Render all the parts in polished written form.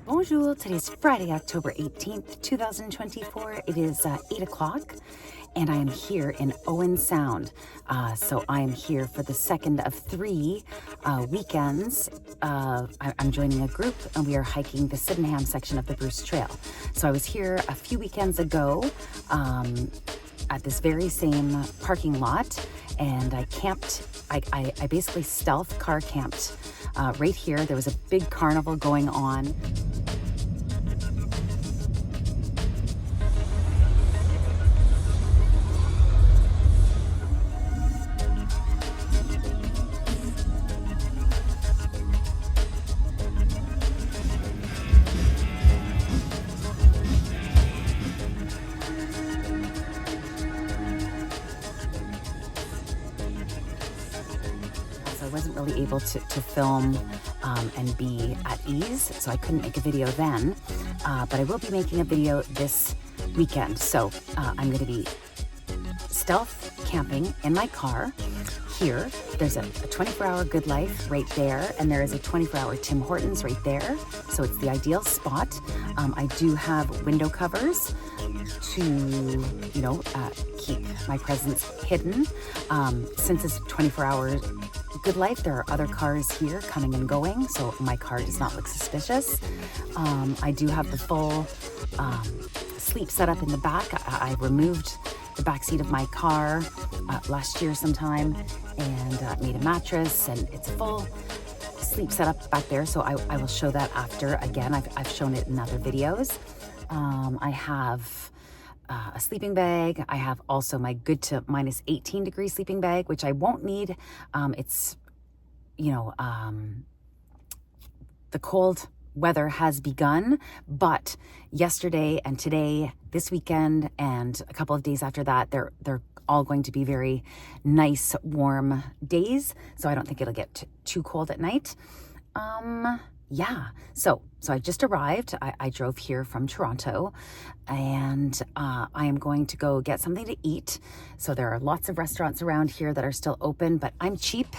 Bonjour, today's Friday, October 18th, 2024. It is 8 o'clock and I am here in Owen Sound. So I am here for the second of three weekends. I'm joining a group and we are hiking the Sydenham section of the Bruce Trail. So I was here a few weekends ago at this very same parking lot, and I camped. I basically stealth car camped right here. There was a big carnival going on. I wasn't really able to film and be at ease, so I couldn't make a video then, but I will be making a video this weekend. So I'm going to be stealth camping in my car here. There's a 24-hour GoodLife right there, and there is a 24-hour Tim Hortons right there, so it's the ideal spot. I do have window covers to, keep my presence hidden. Since it's 24 hours GoodLife, there are other cars here coming and going, so my car does not look suspicious. I do have the full sleep setup in the back. I removed the back seat of my car last year sometime and made a mattress, and it's full sleep setup back there, so I will show that after. Again, I've shown it in other videos. I have a sleeping bag. I have also my good to minus 18 degree sleeping bag, which I won't need. It's, the cold weather has begun, but yesterday and today, this weekend, and a couple of days after that, they're all going to be very nice, warm days. So I don't think it'll get too cold at night. So I just arrived. I drove here from Toronto, and I am going to go get something to eat. So there are lots of restaurants around here that are still open, but I'm cheap.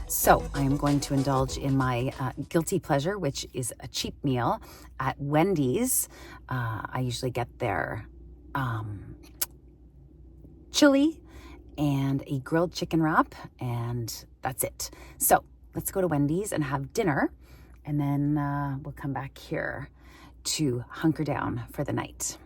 So I am going to indulge in my guilty pleasure, which is a cheap meal at Wendy's. I usually get their chili and a grilled chicken wrap, and that's it. So let's go to Wendy's and have dinner, and then we'll come back here to hunker down for the night.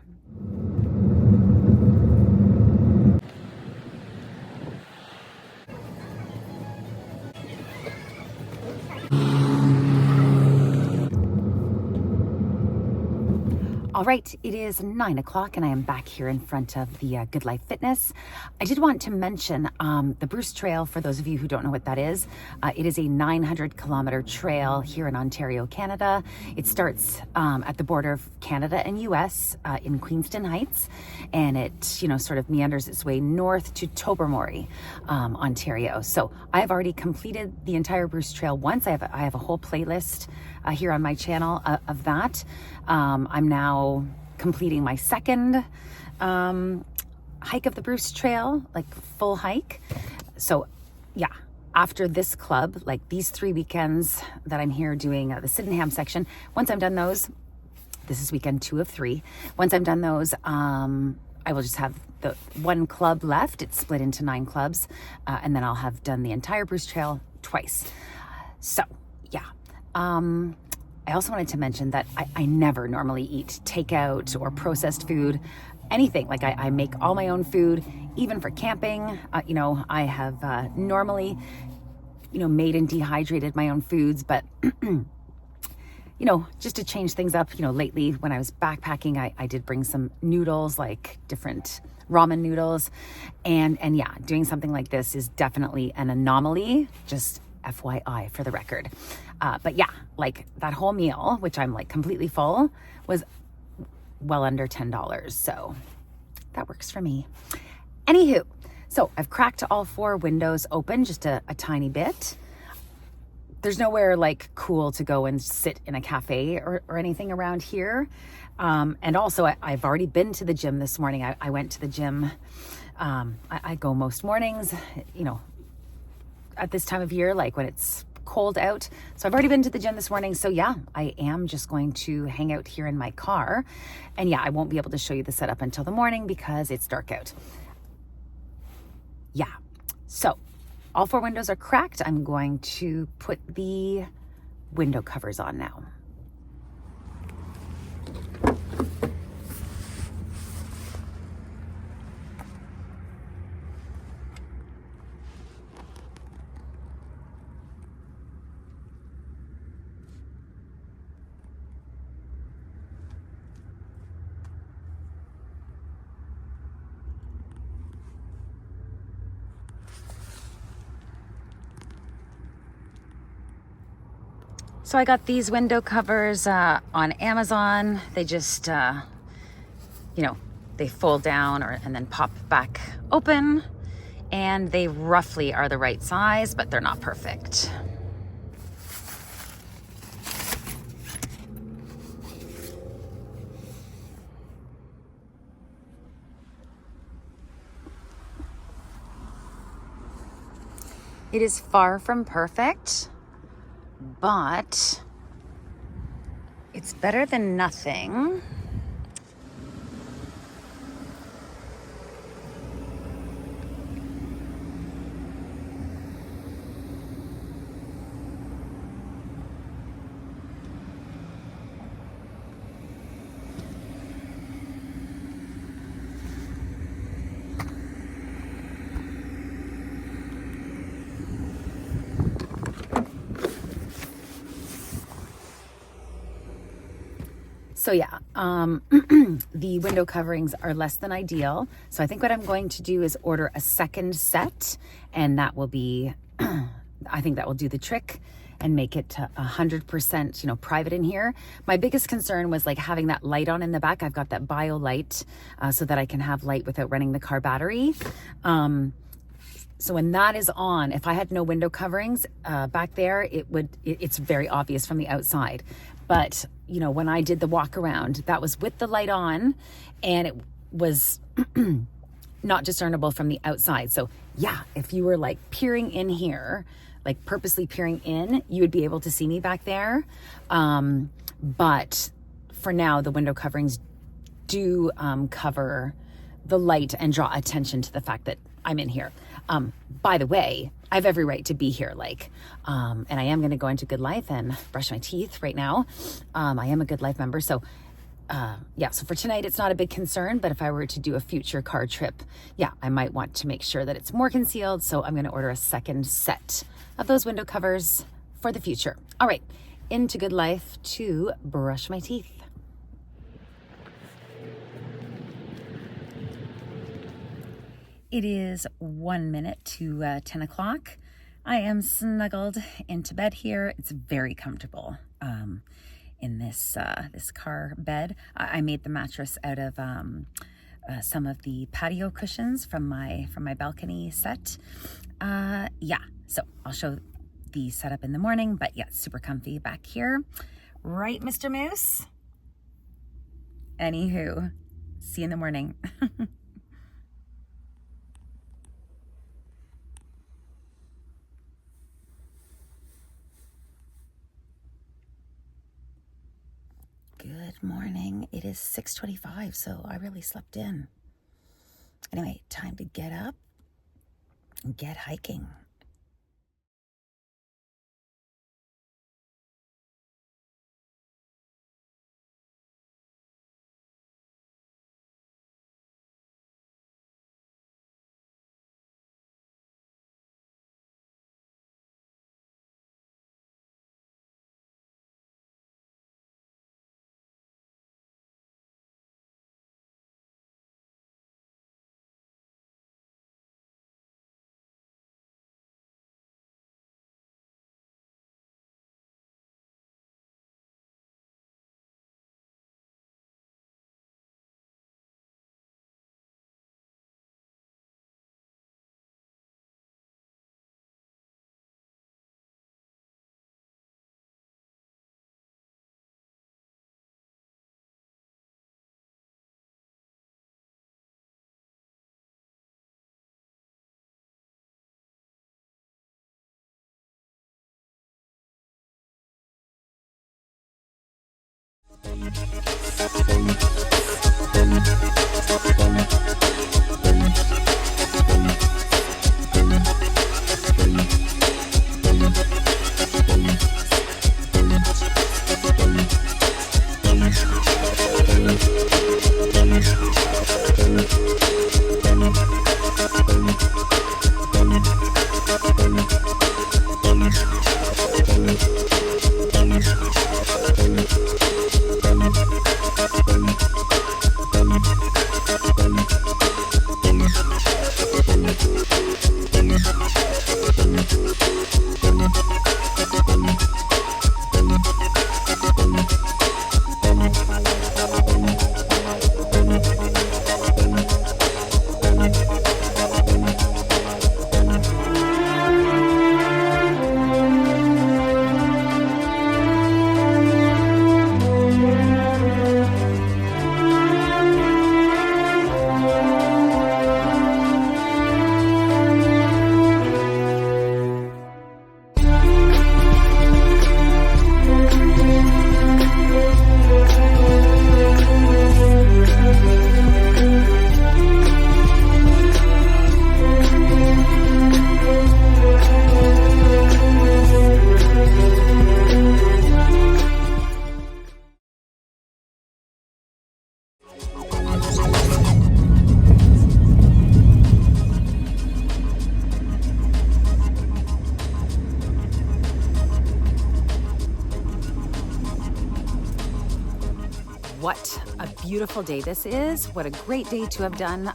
All right, it is 9 o'clock and I am back here in front of the GoodLife Fitness. I did want to mention the Bruce Trail, for those of you who don't know what that is. It is a 900-kilometer trail here in Ontario, Canada. It starts at the border of Canada and US in Queenston Heights, and it sort of meanders its way north to Tobermory, Ontario. So I've already completed the entire Bruce Trail once. I have a whole playlist here on my channel of that. I'm now completing my second hike of the Bruce Trail, like full hike. So yeah, after this club, like these 3 weekends that I'm here doing the Sydenham section, once I'm done those, this is weekend 2 of 3. Once I'm done those, I will just have the one club left. It's split into 9 clubs, and then I'll have done the entire Bruce Trail twice. So yeah. I also wanted to mention that I never normally eat takeout or processed food, anything. Like I make all my own food, even for camping. I have normally, made and dehydrated my own foods, but just to change things up, lately when I was backpacking, I did bring some noodles, like different ramen noodles. And yeah, doing something like this is definitely an anomaly, just FYI for the record. But yeah, like that whole meal, which I'm like completely full, was well under $10. So that works for me. Anywho, so I've cracked all 4 windows open just a tiny bit. There's nowhere like cool to go and sit in a cafe or anything around here. And also I've already been to the gym this morning. I went to the gym. I go most mornings, at this time of year, like when it's cold out. So I've already been to the gym this morning. So yeah, I am just going to hang out here in my car. And yeah, I won't be able to show you the setup until the morning because it's dark out. Yeah, so all 4 windows are cracked. I'm going to put the window covers on now. So I got these window covers on Amazon. They just, they fold down and then pop back open. And they roughly are the right size, but they're not perfect. It is far from perfect, but it's better than nothing. So yeah, the window coverings are less than ideal. So I think what I'm going to do is order a second set, and that will be, I think that will do the trick and make it 100%, private in here. My biggest concern was like having that light on in the back. I've got that bio light so that I can have light without running the car battery. So when that is on, if I had no window coverings back there, it's very obvious from the outside. But, when I did the walk around, that was with the light on and it was not discernible from the outside. So yeah, if you were like peering in here, like purposely peering in, you would be able to see me back there. But for now, the window coverings do cover the light and draw attention to the fact that I'm in here. By the way, I have every right to be here, and I am going to go into GoodLife and brush my teeth right now. I am a GoodLife member. So, so for tonight, it's not a big concern, but if I were to do a future car trip, I might want to make sure that it's more concealed. So I'm going to order a second set of those window covers for the future. All right, into GoodLife to brush my teeth. It is 1 minute to 10 o'clock. I am snuggled into bed here. It's very comfortable in this car bed. I made the mattress out of some of the patio cushions from my balcony set. So I'll show the setup in the morning, but it's super comfy back here. Right, Mr. Moose? Anywho, see you in the morning. Good morning. It is 6:25, so I really slept in. Anyway, time to get up and get hiking. What a beautiful day this is. What a great day to have done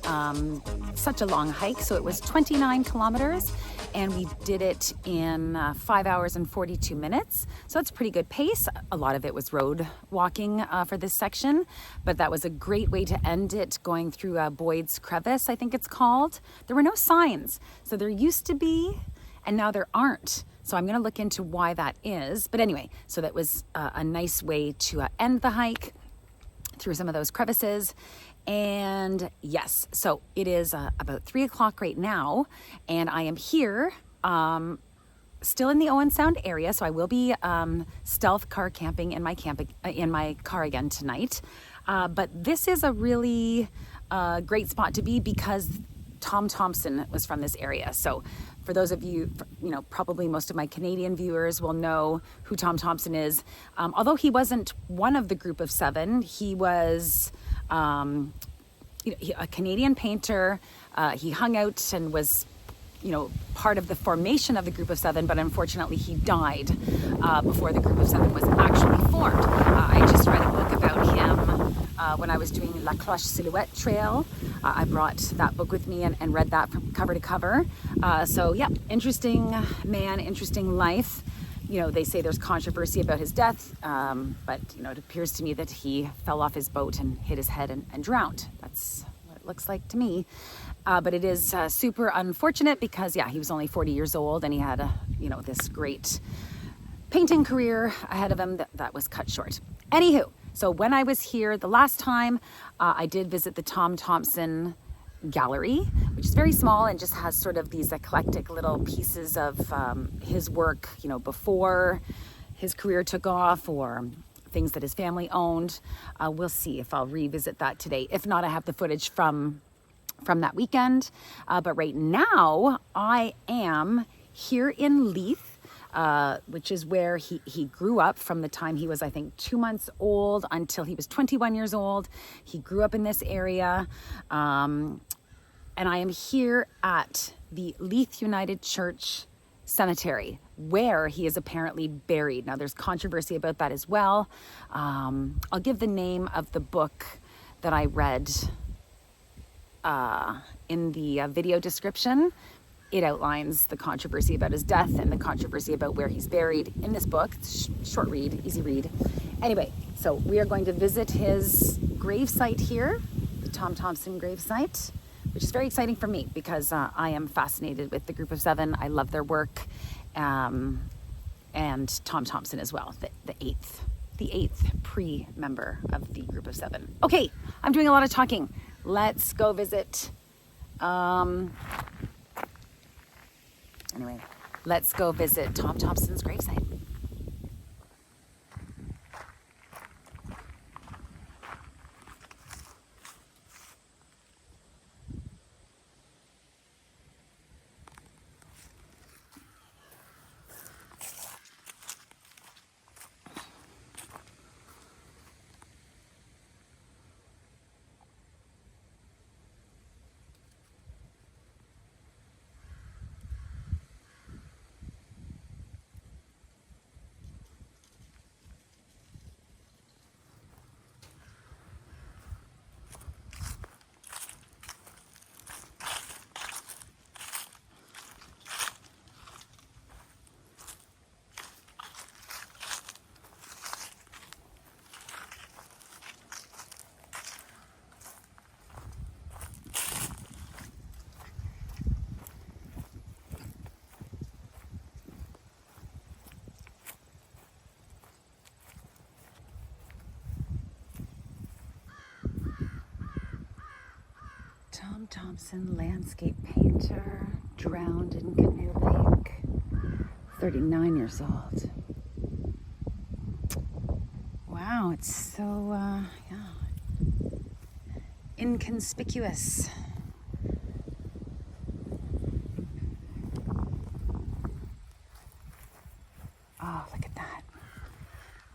such a long hike. So it was 29 kilometers and we did it in 5 hours and 42 minutes. So that's a pretty good pace. A lot of it was road walking for this section, but that was a great way to end it, going through Boyd's Crevice, I think it's called. There were no signs. So there used to be, and now there aren't. So I'm gonna look into why that is. But anyway, so that was a nice way to end the hike through some of those crevices. And yes, so it is about 3 o'clock right now, and I am here still in the Owen Sound area. So I will be stealth car camping in my car again tonight. But this is a really great spot to be because Tom Thomson was from this area. So for those of you, probably most of my Canadian viewers will know who Tom Thomson is. Although he wasn't one of the group of seven, he was a Canadian painter. He hung out and was, part of the formation of the group of seven, but unfortunately he died before the group of seven was actually formed. I just read a book about him when I was doing La Cloche Silhouette Trail. I brought that book with me and read that from cover to cover. So yeah, interesting man, interesting life. They say there's controversy about his death, but it appears to me that he fell off his boat and hit his head and drowned. That's what it looks like to me. But it is super unfortunate because, he was only 40 years old and he had this great painting career ahead of him that was cut short. Anywho, so when I was here the last time, I did visit the Tom Thomson gallery, which is very small and just has sort of these eclectic little pieces of his work, before his career took off, or things that his family owned. We'll see if I'll revisit that today. If not, I have the footage from that weekend. But right now I am here in Leith, which is where he grew up from the time he was, I think, 2 months old until he was 21 years old. He grew up in this area. And I am here at the Leith United Church Cemetery, where he is apparently buried. Now, there's controversy about that as well. I'll give the name of the book that I read in the video description. It outlines the controversy about his death and the controversy about where he's buried in this book. It's short read, easy read. Anyway, so we are going to visit his gravesite here, the Tom Thomson gravesite, which is very exciting for me because I am fascinated with the group of seven. I love their work, and Tom Thomson as well, the eighth pre-member of the group of seven. Okay, I'm doing a lot of talking. Let's go visit. Anyway, let's go visit Tom Thomson's gravesite. Tom Thomson, landscape painter, drowned in Canoe Lake, 39 years old. Wow, it's so, inconspicuous. Oh, look at that.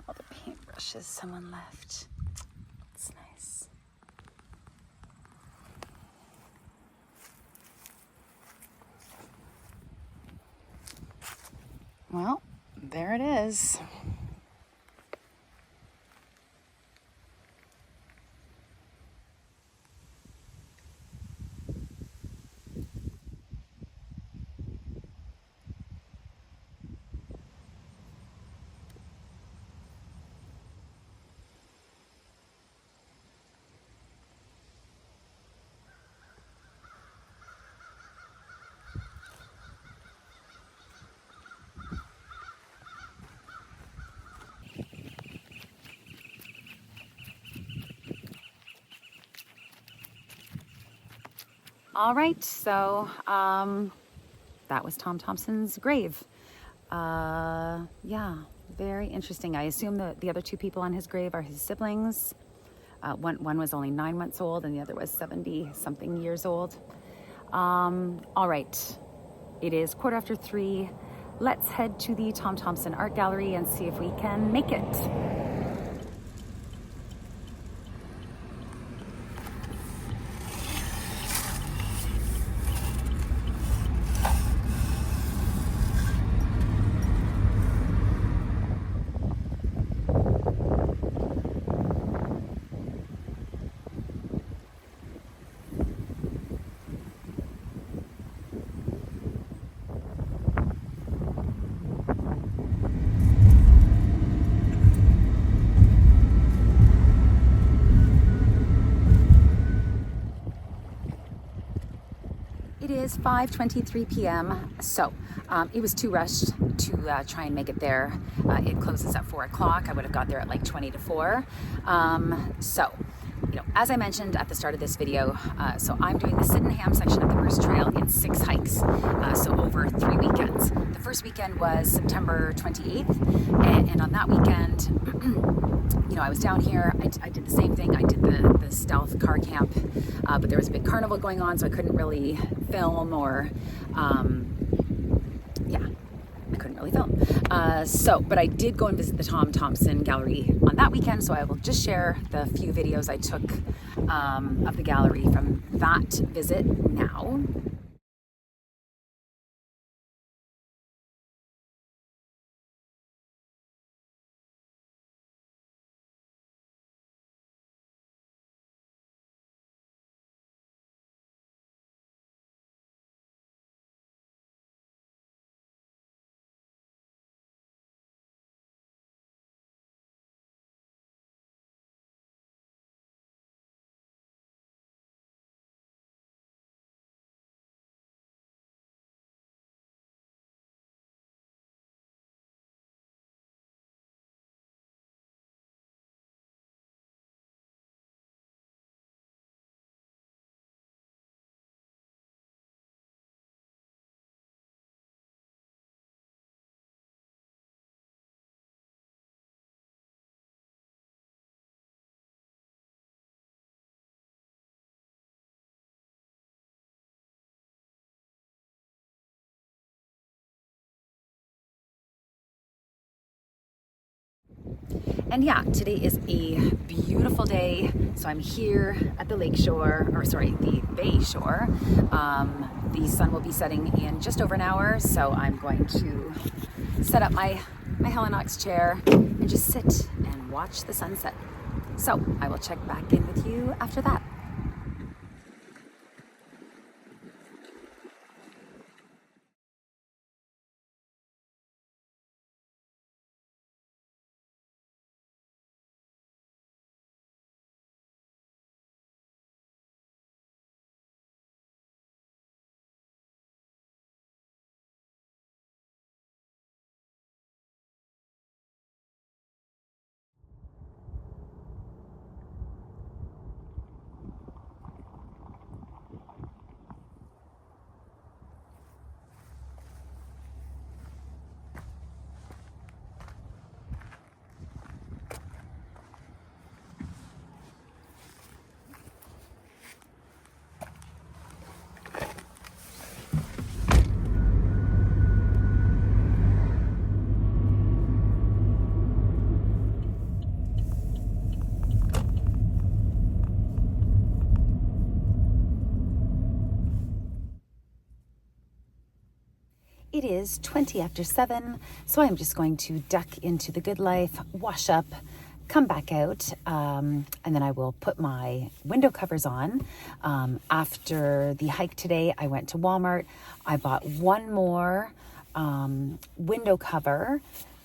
All the paintbrushes someone left. It's nice. Well, there it is. All right, so that was Tom Thomson's grave. Yeah, very interesting. I assume that the other two people on his grave are his siblings. One was only 9 months old and the other was 70-something years old. All right, it is 3:15. Let's head to the Tom Thomson Art Gallery and see if we can make it. It is 5:23 p.m. So it was too rushed to try and make it there. It closes at 4 o'clock. I would have got there at like 20 to 4. As I mentioned at the start of this video, so I'm doing the Sydenham section of the Bruce Trail in 6 hikes, so over 3 weekends. The first weekend was September 28th, and on that weekend, I was down here. I did the same thing. I did the stealth car camp, but there was a big carnival going on, so I couldn't really film or, I couldn't really film. But I did go and visit the Tom Thomson Gallery on that weekend, so I will just share the few videos I took of the gallery from that visit now. And yeah, today is a beautiful day. So I'm here at the the bay shore. The sun will be setting in just over an hour. So I'm going to set up my Helinox chair and just sit and watch the sunset. So I will check back in with you after that. It is 20 after 7, so I'm just going to duck into the GoodLife, wash up, come back out, and then I will put my window covers on. After the hike today, I went to Walmart. I bought one more window cover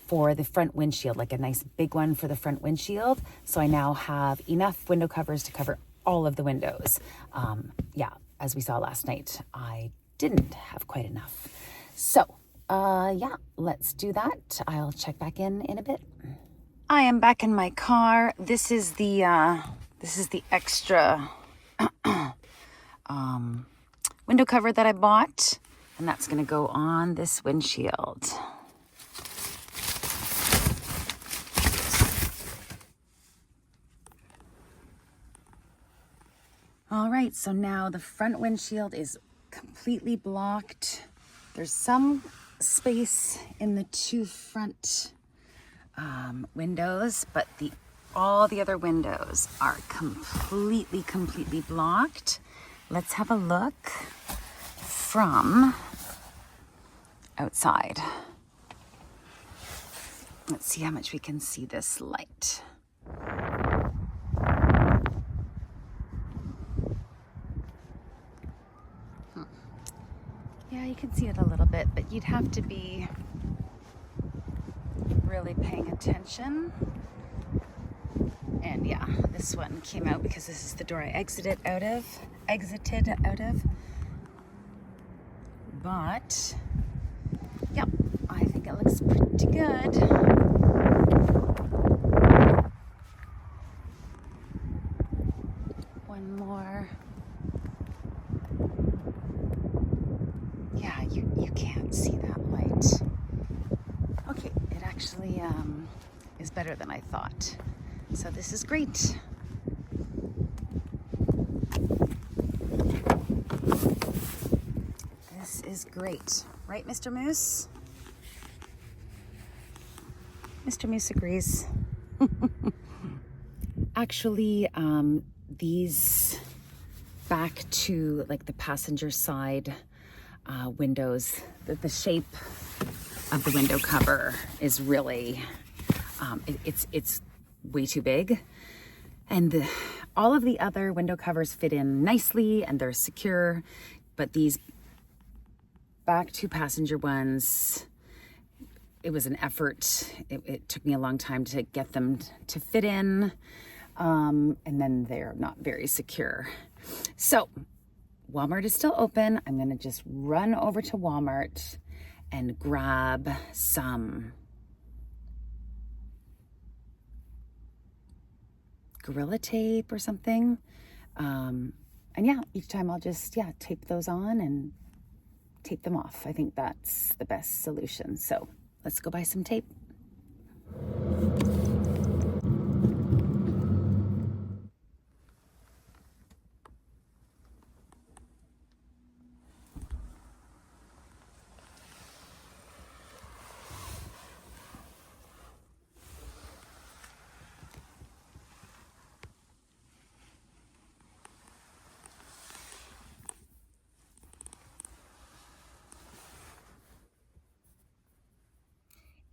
for the front windshield, like a nice big one for the front windshield. So I now have enough window covers to cover all of the windows. Yeah, as we saw last night, I didn't have quite enough. So, yeah, let's do that. I'll check back in a bit. I am back in my car. This is the extra window cover that I bought, and that's gonna go on this windshield. All right, so now the front windshield is completely blocked. There's some space in the two front windows, but all the other windows are completely blocked. Let's have a look from outside. Let's see how much we can see this light. Yeah, you can see it a little bit, but you'd have to be really paying attention. And yeah, this one came out because this is the door I exited out of. But yep, I think it looks pretty good. One more. Yeah, you can't see that light. Okay, it actually is better than I thought. So this is great. This is great. Right, Mr. Moose? Mr. Moose agrees. Actually, these back to like the passenger side windows, the shape of the window cover is really, it's way too big. And all of the other window covers fit in nicely and they're secure, but these back two passenger ones, it was an effort. It took me a long time to get them to fit in, and then they're not very secure. So Walmart is still open. I'm gonna just run over to Walmart and grab some Gorilla Tape or something. And yeah, each time I'll just, tape those on and tape them off. I think that's the best solution. So let's go buy some tape.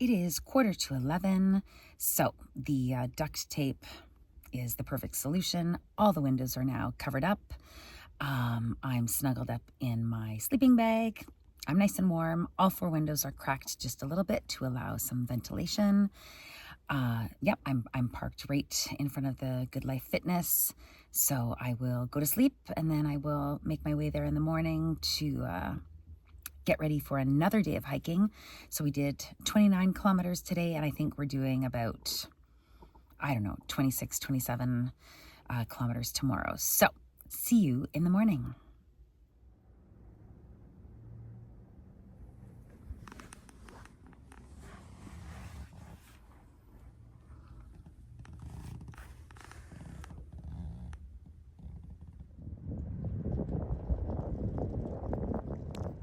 It is 11:15, so the duct tape is the perfect solution. All the windows are now covered up. I'm snuggled up in my sleeping bag. I'm nice and warm. All four windows are cracked just a little bit to allow some ventilation. Yep, I'm parked right in front of the GoodLife Fitness, so I will go to sleep and then I will make my way there in the morning to get ready for another day of hiking. So we did 29 kilometers today, and I think we're doing about, 26, 27 kilometers tomorrow. So see you in the morning.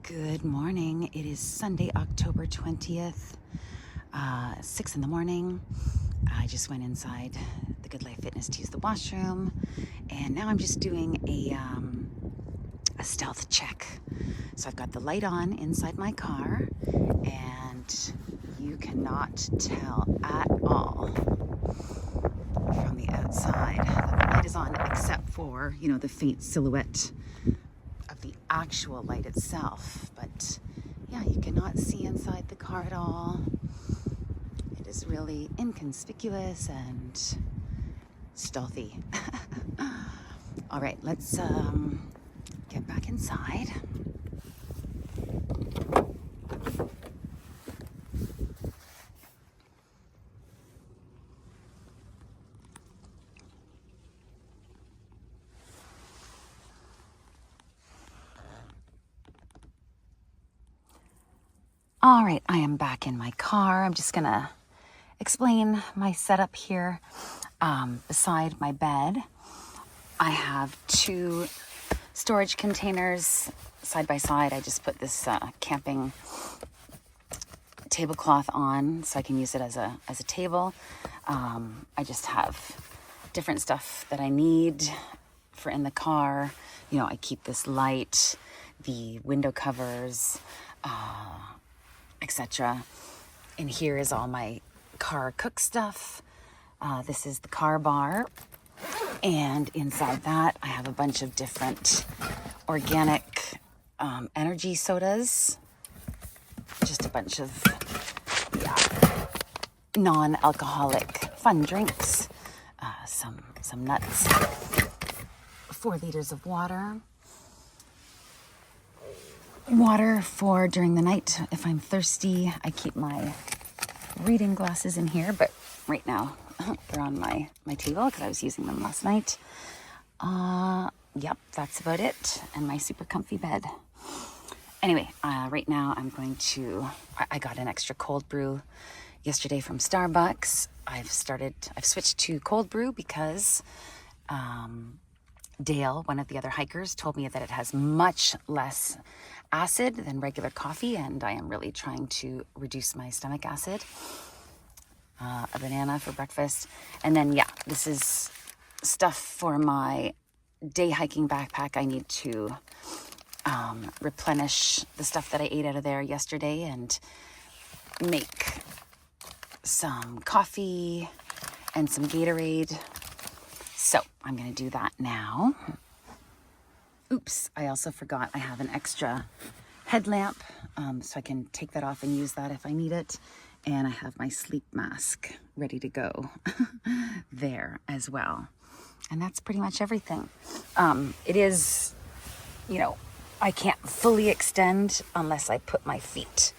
Good morning. It is Sunday, October 20th, 6 in the morning. I just went inside the GoodLife Fitness to use the washroom, and now I'm just doing a a stealth check. So I've got the light on inside my car, and you cannot tell at all from the outside that the light is on, except for, you know, the faint silhouette of the actual light itself. But yeah, you cannot see inside the car at all. It is really inconspicuous and stealthy. All right, let's get back inside. All right, I am back in my car. I'm just gonna explain my setup here. Beside my bed, I have 2 storage containers side by side. I just put this camping tablecloth on so I can use it as a table. I just have different stuff that I need for in the car. You know, I keep this light, the window covers, etc. And here is all my car cook stuff. This is the car bar. And inside that, I have a bunch of different organic energy sodas. Just a bunch of non-alcoholic fun drinks. Some nuts. 4 liters of water. Water for during the night if I'm thirsty. I keep my reading glasses in here, but right now they're on my table because I was using them last night. Yep, that's about it. And my super comfy bed. Anyway, right now I'm going to, I got an extra cold brew yesterday from Starbucks. I've switched to cold brew because Dale, one of the other hikers, told me that it has much less acid than regular coffee, and I am really trying to reduce my stomach acid. A banana for breakfast. And then, yeah, this is stuff for my day hiking backpack. I need to replenish the stuff that I ate out of there yesterday and make some coffee and some Gatorade. So I'm going to do that now. Oops, I also forgot I have an extra headlamp, so I can take that off and use that if I need it. And I have my sleep mask ready to go there as well. And that's pretty much everything. It is, you know, I can't fully extend unless I put my feet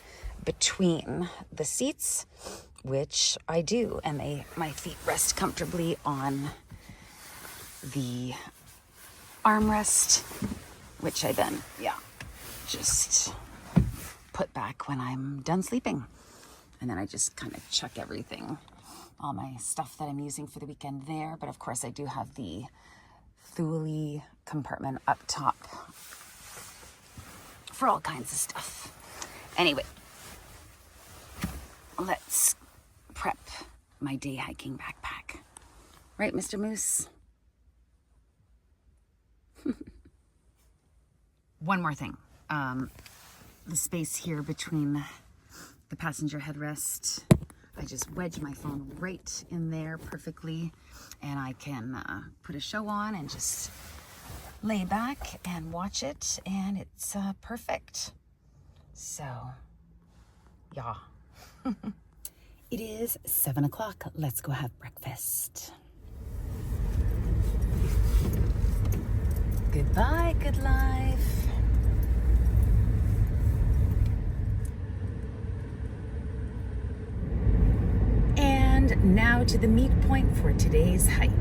between the seats, which I do. And my feet rest comfortably on the armrest, which I then, just put back when I'm done sleeping. And then I just kind of chuck everything, all my stuff that I'm using for the weekend there. But of course I do have the Thule compartment up top for all kinds of stuff. Anyway, let's prep my day hiking backpack. Right, Mr. Moose? One more thing. The space here between the passenger headrest, I just wedge my phone right in there perfectly, and I can put a show on and just lay back and watch it, and it's perfect. So, yeah. It is 7 o'clock. Let's go have breakfast. Goodbye, good life. And now to the meet point for today's hike.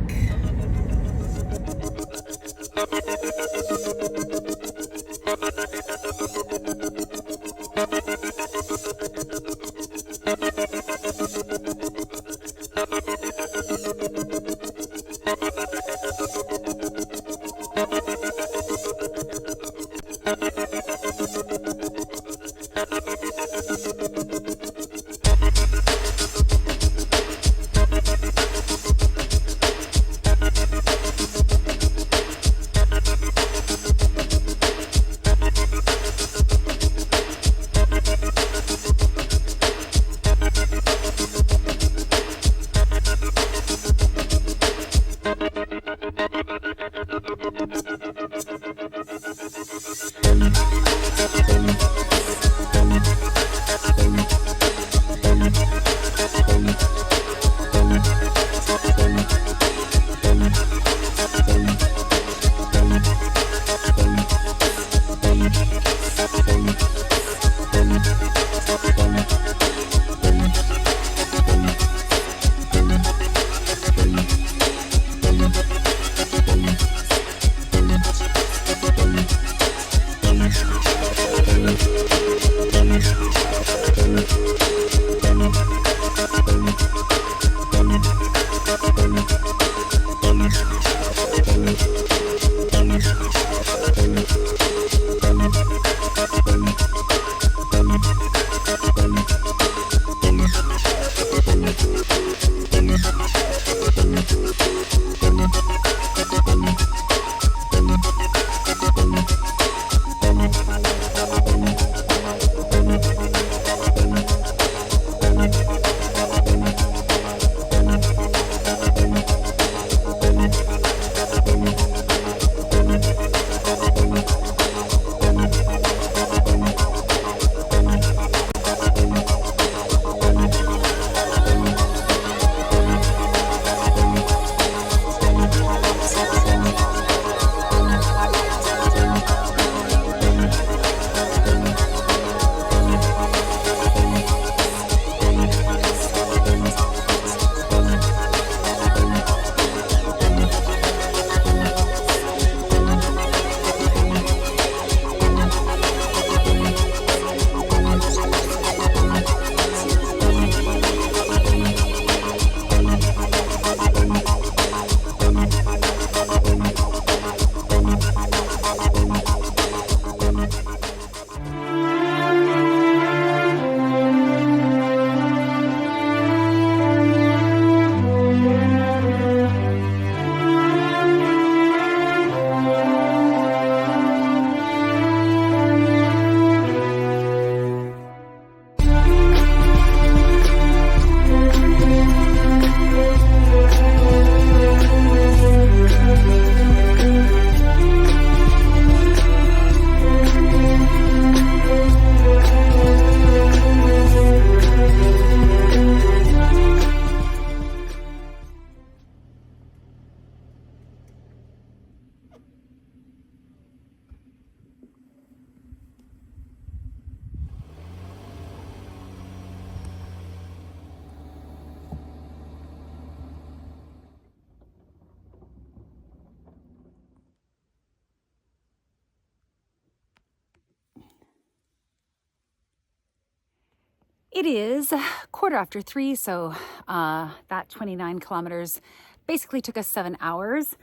It is 3:15, so that 29 kilometers basically took us 7 hours.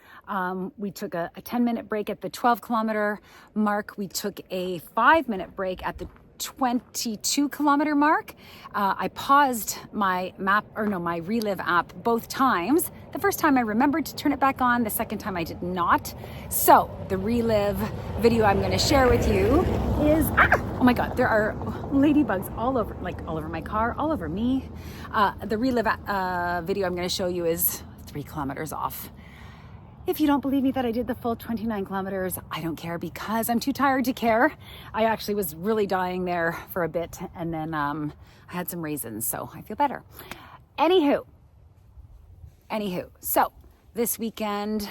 We took a 10-minute break at the 12-kilometer mark. We took a 5-minute break at the 22-kilometer mark. I paused my my Relive app both times. The first time I remembered to turn it back on, the second time I did not. So the Relive video I'm going to share with you is, oh my God, there are ladybugs all over my car, all over me. The Relive video I'm going to show you is 3 kilometers off. If you don't believe me that I did the full 29 kilometers, I don't care because I'm too tired to care. I actually was really dying there for a bit, and then I had some raisins, so I feel better. Anywho, so this weekend,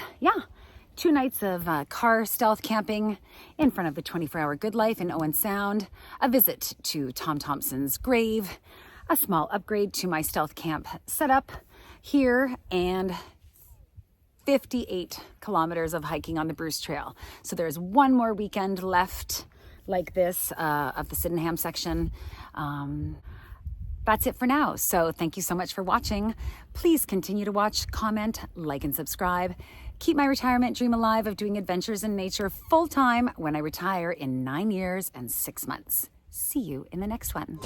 2 nights of car stealth camping in front of the 24-hour GoodLife in Owen Sound, a visit to Tom Thomson's grave, a small upgrade to my stealth camp setup here, and 58 kilometers of hiking on the Bruce Trail. So there's one more weekend left like this of the Sydenham section. That's it for now. So thank you so much for watching. Please continue to watch, comment, like, and subscribe. Keep my retirement dream alive of doing adventures in nature full time when I retire in 9 years and 6 months. See you in the next one.